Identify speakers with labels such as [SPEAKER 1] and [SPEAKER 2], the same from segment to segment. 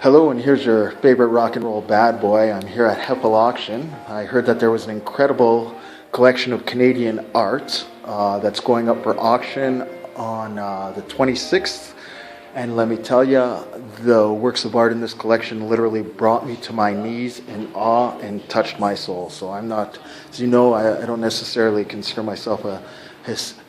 [SPEAKER 1] Hello, and here's your favorite rock and roll bad boy. I'm here at Heffel Auction. I heard that there was an incredible collection of Canadian art that's going up for auction on the 26th. And let me tell you, the works of art in this collection literally brought me to my knees in awe and touched my soul. So I'm not, as you know, I don't necessarily consider myself a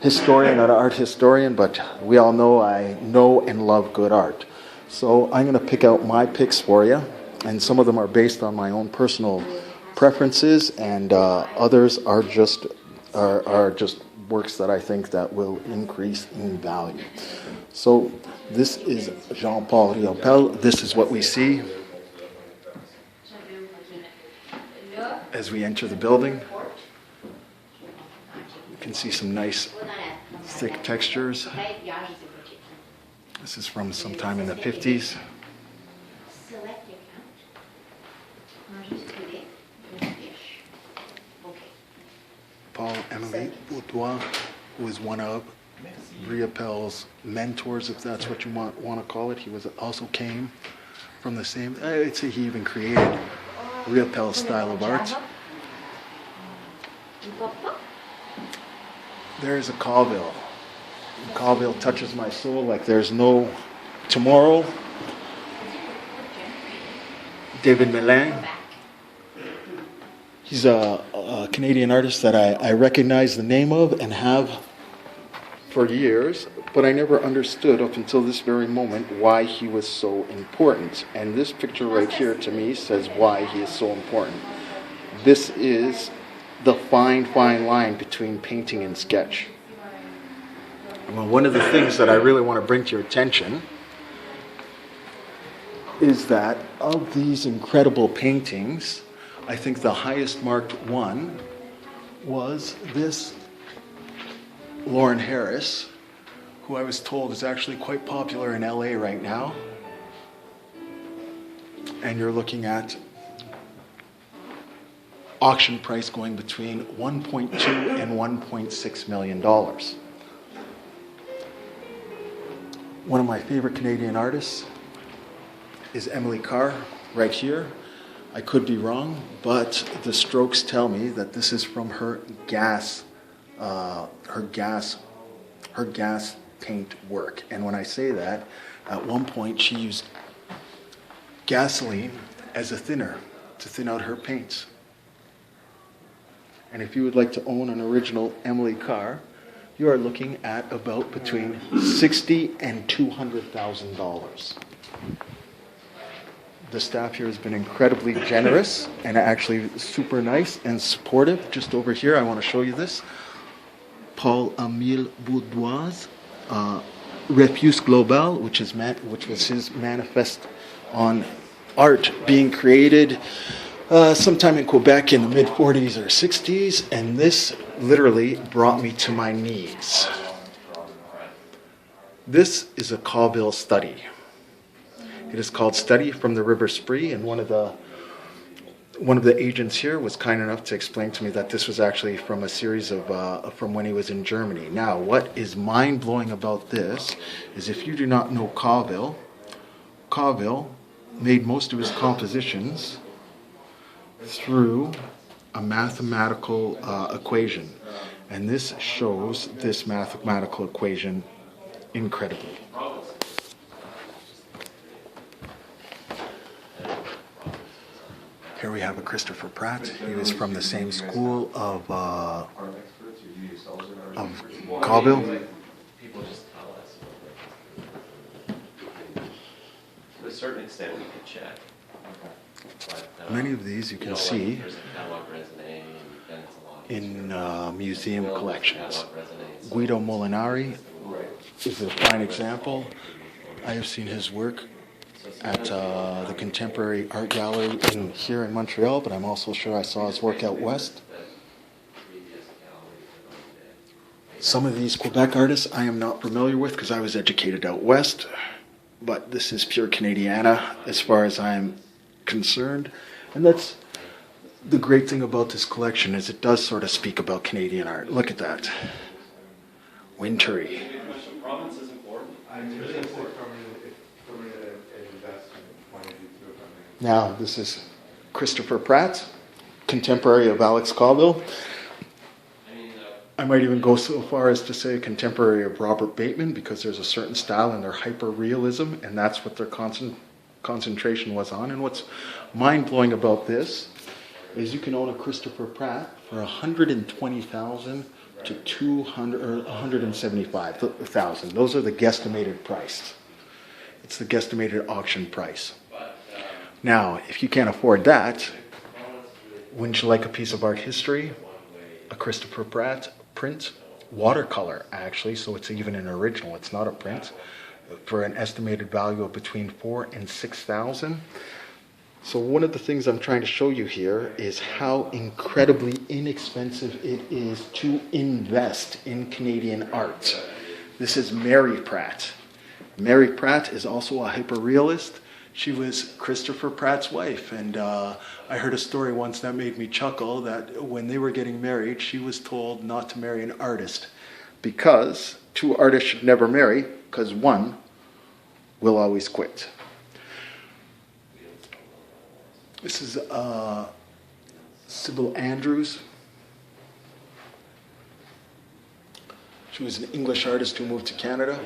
[SPEAKER 1] historian or an art historian, but we all know I know and love good art. So I'm going to pick out my picks for you, and some of them are based on my own personal preferences, and others are just works that I think that will increase in value. So this is Jean-Paul Riopelle. This is what we see as we enter the building. You can see some nice thick textures. This is from sometime in the 50s. Paul-Émile Boudoir, who is one of Riopelle's mentors, if that's what you want to call it. He also came from the same, I'd say he even created Riopelle's style of art. There's a Colville. Colville touches my soul like there's no tomorrow. David Miline. He's a Canadian artist that I recognize the name of and have for years, but I never understood up until this very moment why he was so important. And this picture right here to me says why he is so important. This is the fine line between painting and sketch. Well, one of the things that I really want to bring to your attention is that of these incredible paintings, I think the highest marked one was this Lauren Harris, who I was told is actually quite popular in LA right now. And you're looking at auction price going between $1.2 and $1.6 million. One of my favorite Canadian artists is Emily Carr, right here. I could be wrong, but the strokes tell me that this is from her gas paint work. And when I say that, at one point she used gasoline as a thinner to thin out her paints. And if you would like to own an original Emily Carr, you are looking at about between $60,000 and $200,000. The staff here has been incredibly generous and actually super nice and supportive. Just over here, I want to show you this. Paul-Émile Boudoir's Refuse Global, which was his manifest on art being created sometime in Quebec in the mid-40s or 60s, and this literally brought me to my knees. This is a Colville study. It is called Study from the River Spree, and one of the agents here was kind enough to explain to me that this was actually from a series of from when he was in Germany. Now, what is mind-blowing about this is if you do not know Colville made most of his compositions through a mathematical equation, and this shows this mathematical equation incredibly. Here we have a Christopher Pratt. He was from the same school of Colville.
[SPEAKER 2] To a certain extent, we could check. But,
[SPEAKER 1] many of these you can see in museum collections. Guido Molinari is a fine example. I have seen his work at the Contemporary Art Gallery here in Montreal, but I'm also sure I saw his work out west. Some of these Quebec artists I am not familiar with because I was educated out west, but this is pure Canadiana as far as I'm concerned. And that's the great thing about this collection is it does sort of speak about Canadian art. Look at that. Wintry.
[SPEAKER 2] province is important.
[SPEAKER 3] I'm really important from an investment point of view.
[SPEAKER 1] Now, this is Christopher Pratt, contemporary of Alex Colville. I might even go so far as to say contemporary of Robert Bateman, because there's a certain style in their hyper-realism, and that's what their concentration was on. And what's mind-blowing about this is you can own a Christopher Pratt for $120,000 to $175,000. Those are the guesstimated price. It's the guesstimated auction price. Now, if you can't afford that, wouldn't you like a piece of art history? A Christopher Pratt print, watercolor actually, so it's even an original, it's not a print, for an estimated value of between $4,000 and $6,000. So one of the things I'm trying to show you here is how incredibly inexpensive it is to invest in Canadian art. This is Mary Pratt. Mary Pratt is also a hyper-realist. She was Christopher Pratt's wife, and I heard a story once that made me chuckle, that when they were getting married, she was told not to marry an artist, because two artists should never marry, because one will always quit. This is Sybil Andrews. She was an English artist who moved to Canada.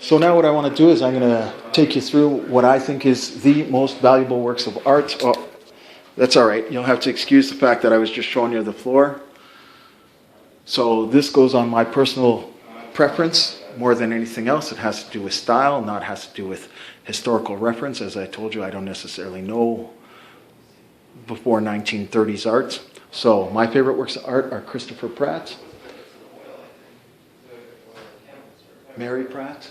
[SPEAKER 1] So now what I want to do is I'm going to take you through what I think is the most valuable works of art. Oh, that's all right. You'll have to excuse the fact that I was just showing you the floor. So this goes on my personal preference more than anything else. It has to do with style, not has to do with historical reference. As I told you, I don't necessarily know before 1930s art. So my favorite works of art are Christopher Pratt, Mary Pratt,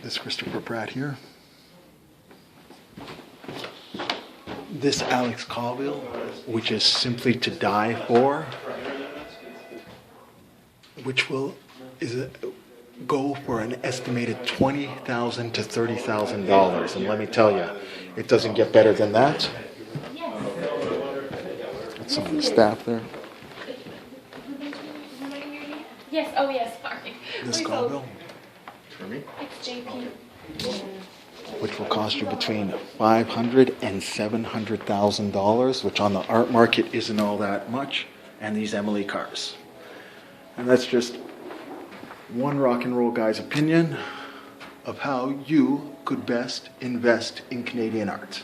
[SPEAKER 1] this Christopher Pratt here, this Alex Colville, which is simply to die for, which will go for an estimated $20,000 to $30,000. And let me tell you, it doesn't get better than that. That's some of the staff there.
[SPEAKER 3] Yes, oh yes, sorry.
[SPEAKER 1] This Colville,
[SPEAKER 3] It's JP.
[SPEAKER 1] which will cost you between $500,000 and $700,000, which on the art market isn't all that much, and these Emily Carrs. And that's just one rock and roll guy's opinion of how you could best invest in Canadian art.